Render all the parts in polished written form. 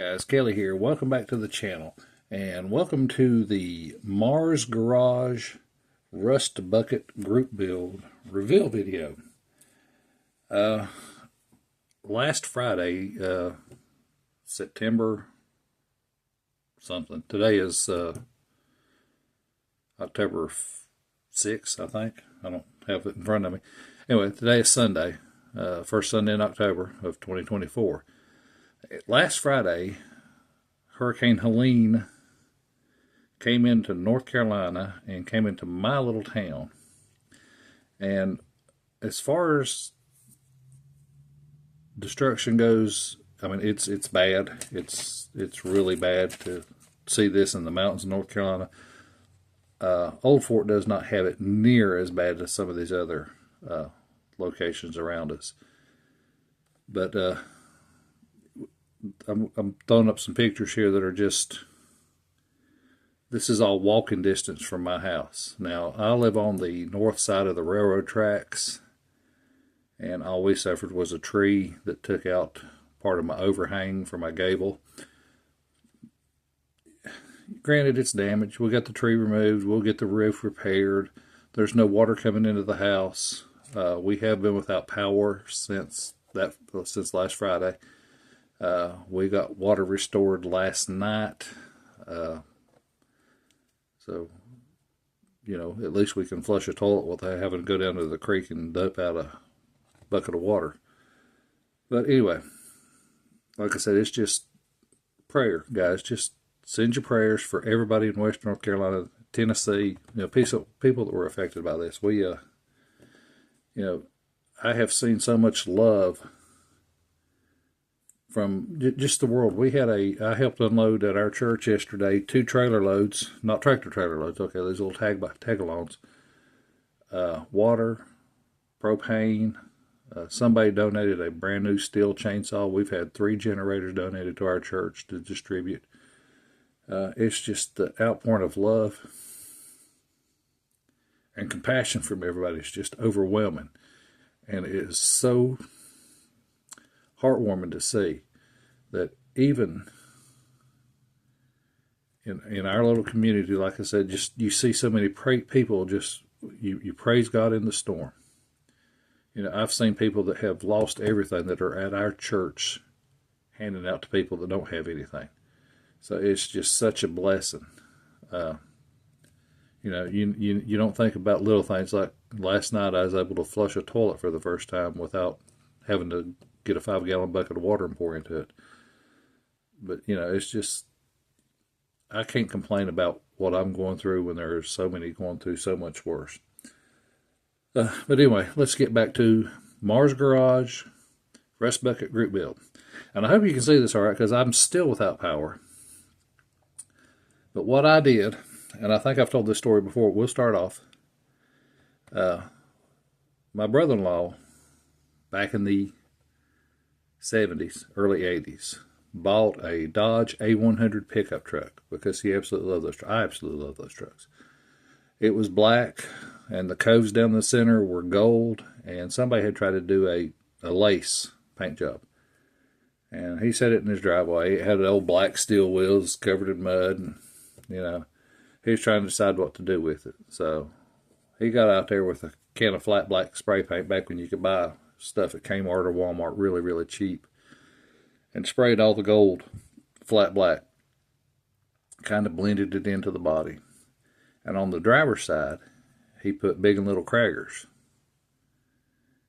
Guys, Kelly here. Welcome back to the channel, and welcome to the Mars Garage Rust Bucket Group Build reveal video. Last Friday, September something. Today is October 6th, I think. I don't have it in front of me. Anyway, today is Sunday, first Sunday in October of 2024. Last Friday, Hurricane Helene came into North Carolina and came into my little town. And as far as destruction goes, I mean, it's bad. It's really bad to see this in the mountains of North Carolina. Old Fort does not have it near as bad as some of these other locations around us. But I'm throwing up some pictures here that are just, this is all walking distance from my house. Now, I live on the north side of the railroad tracks, and all we suffered was a tree that took out part of my overhang for my gable. Granted, it's damaged. We got the tree removed. We'll get the roof repaired. There's no water coming into the house. We have been without power since last Friday. We got water restored last night. So, you know, at least we can flush a toilet without having to go down to the creek and dump out a bucket of water. But anyway, like I said, it's just prayer, guys. Just send your prayers for everybody in Western North Carolina, Tennessee, you know, people that were affected by this. You know, I have seen so much love from just the world. I helped unload at our church yesterday 2 trailer loads, not tractor trailer loads, okay, these little tag-alongs, water, propane. Somebody donated a brand new steel chainsaw. We've had 3 generators donated to our church to distribute. It's just the outpouring of love and compassion from everybody. It's just overwhelming, and it is so heartwarming to see that even in our little community, like I said, just you see so many people just you praise God in the storm. You know, I've seen people that have lost everything that are at our church handing out to people that don't have anything. So it's just such a blessing. You know, you don't think about little things like last night I was able to flush a toilet for the first time without having to get a 5-gallon bucket of water and pour into it. But, you know, it's just, I can't complain about what I'm going through when there's so many going through so much worse. But anyway, let's get back to Mars Garage Rust Bucket Group Build. And I hope you can see this all right, because I'm still without power. But what I did, and I think I've told this story before, we'll start off. My brother-in-law, back in the 70s, early 80s, bought a Dodge A100 pickup truck because he absolutely loved those trucks. I absolutely love those trucks. It was black, and the coves down the center were gold, and somebody had tried to do a lace paint job. And he set it in his driveway. It had old black steel wheels covered in mud, and, you know, he was trying to decide what to do with it. So he got out there with a can of flat black spray paint back when you could buy stuff at Kmart or Walmart really, really cheap, and sprayed all the gold flat black, kind of blended it into the body. And on the driver's side, he put big and little craggers.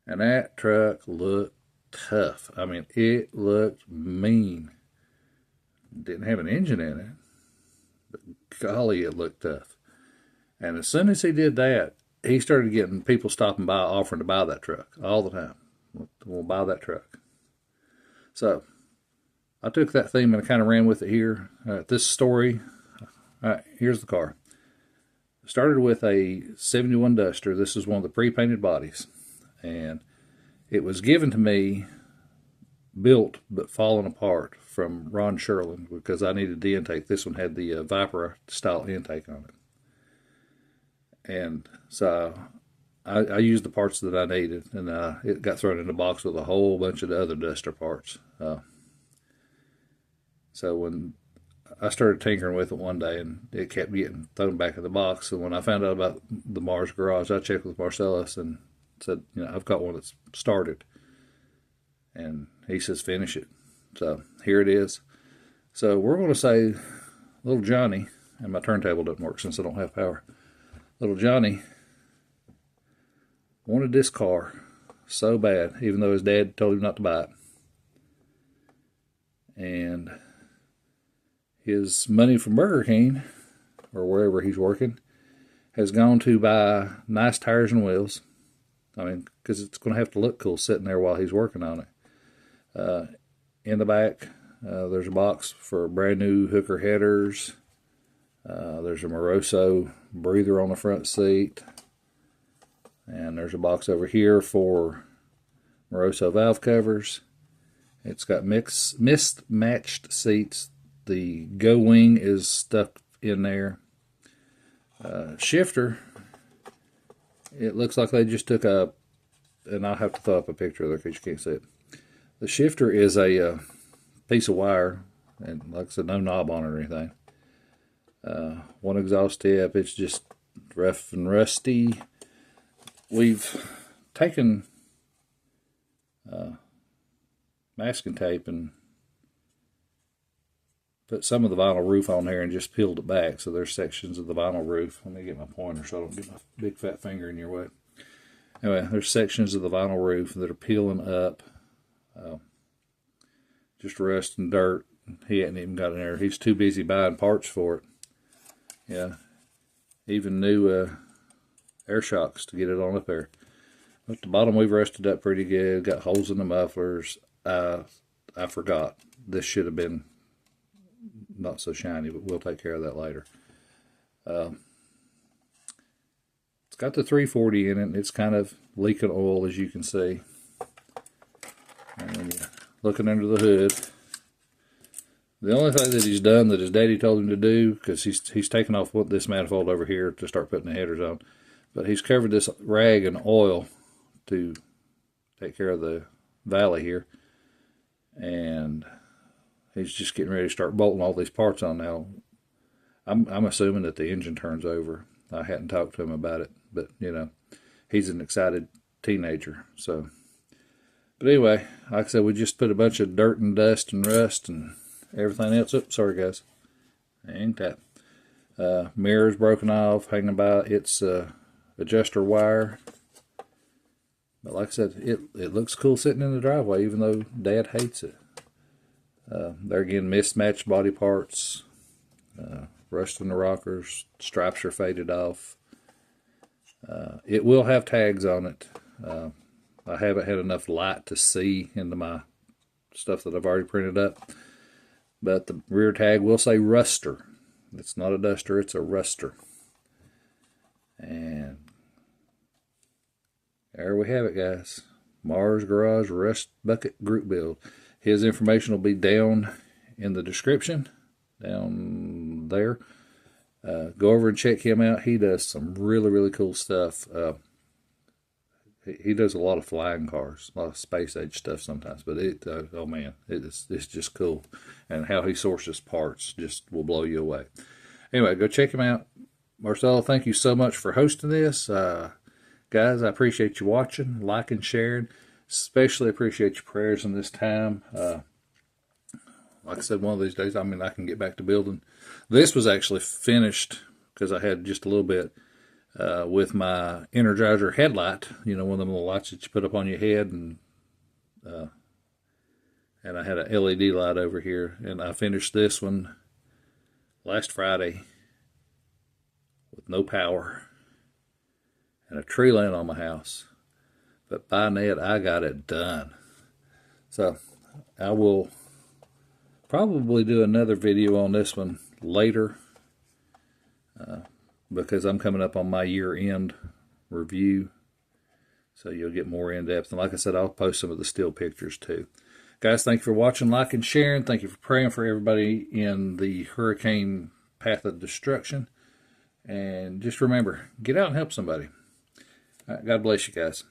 And that truck looked tough. I mean, it looked mean. Didn't have an engine in it, but golly, it looked tough. And as soon as he did that, he started getting people stopping by offering to buy that truck all the time. We'll buy that truck. So I took that theme and I kind of ran with it here. This story, here's the car. It started with a 71 Duster. This is one of the pre-painted bodies. And it was given to me, built but fallen apart, from Ron Sherlin, because I needed the intake. This one had the Viper style intake on it. And so I used the parts that I needed, and it got thrown in a box with a whole bunch of the other Duster parts. So So when I started tinkering with it one day, and it kept getting thrown back in the box. So when I found out about the Mars garage, I checked with Marcellus and said, I've got one that's started. And he says, finish it. So here it is. So we're going to say little Johnny, and my turntable doesn't work since I don't have power. Little Johnny wanted this car so bad, even though his dad told him not to buy it. And his money from Burger King, or wherever he's working, has gone to buy nice tires and wheels. I mean, because it's going to have to look cool sitting there while he's working on it. In the back, there's a box for brand new hooker headers. There's a Moroso breather on the front seat. And there's a box over here for Moroso valve covers. It's got mismatched seats. The Go Wing is stuck in there. Shifter, it looks like they just took a, and I'll have to throw up a picture of it because you can't see it. The shifter is a piece of wire, and like I said, no knob on it or anything. One exhaust tip, it's just rough and rusty. We've taken masking tape and put some of the vinyl roof on there and just peeled it back. So there's sections of the vinyl roof. Let me get my pointer so I don't get my big fat finger in your way. Anyway, there's sections of the vinyl roof that are peeling up. Just rust and dirt. He hadn't even got in there. He's too busy buying parts for it. Yeah, even new air shocks to get it on up there. At the bottom we've rusted up pretty good. Got holes in the mufflers. I forgot. This should have been not so shiny, but we'll take care of that later. It's got the 340 in it, and it's kind of leaking oil, as you can see. And when you're looking under the hood, the only thing that he's done that his daddy told him to do, because he's taken off this manifold over here to start putting the headers on, but he's covered this rag in oil to take care of the valley here, and he's just getting ready to start bolting all these parts on now. I'm assuming that the engine turns over. I hadn't talked to him about it, but he's an excited teenager. So, but anyway, like I said, we just put a bunch of dirt and dust and rust and everything else. Oops, sorry guys. Ain't that. Mirror's broken off, hanging by its adjuster wire. But like I said, it looks cool sitting in the driveway, even though Dad hates it. There again, mismatched body parts, rust in the rockers, stripes are faded off. It will have tags on it. I haven't had enough light to see into my stuff that I've already printed up. But the rear tag will say Ruster. It's not a duster, it's a Ruster. And there we have it, guys. Mars Garage Rust Bucket Group Build. His information will be down in the description, down there. Go over and check him out. He does some really, really cool stuff. He does a lot of flying cars, a lot of space age stuff sometimes. But oh man, it's just cool. And how he sources parts just will blow you away. Anyway, go check him out. Marcelo, thank you so much for hosting this. Guys, I appreciate you watching, liking, sharing. Especially appreciate your prayers in this time. Like I said, one of these days, I can get back to building. This was actually finished because I had just a little bit with my Energizer headlight. One of them little lights that you put up on your head, and I had a LED light over here. And I finished this one last Friday with no power and a tree laying on my house. But by net, I got it done. So I will probably do another video on this one later because I'm coming up on my year-end review. So you'll get more in-depth. And like I said, I'll post some of the still pictures too. Guys, thank you for watching, liking, sharing. Thank you for praying for everybody in the hurricane path of destruction. And just remember, get out and help somebody. All right, God bless you guys.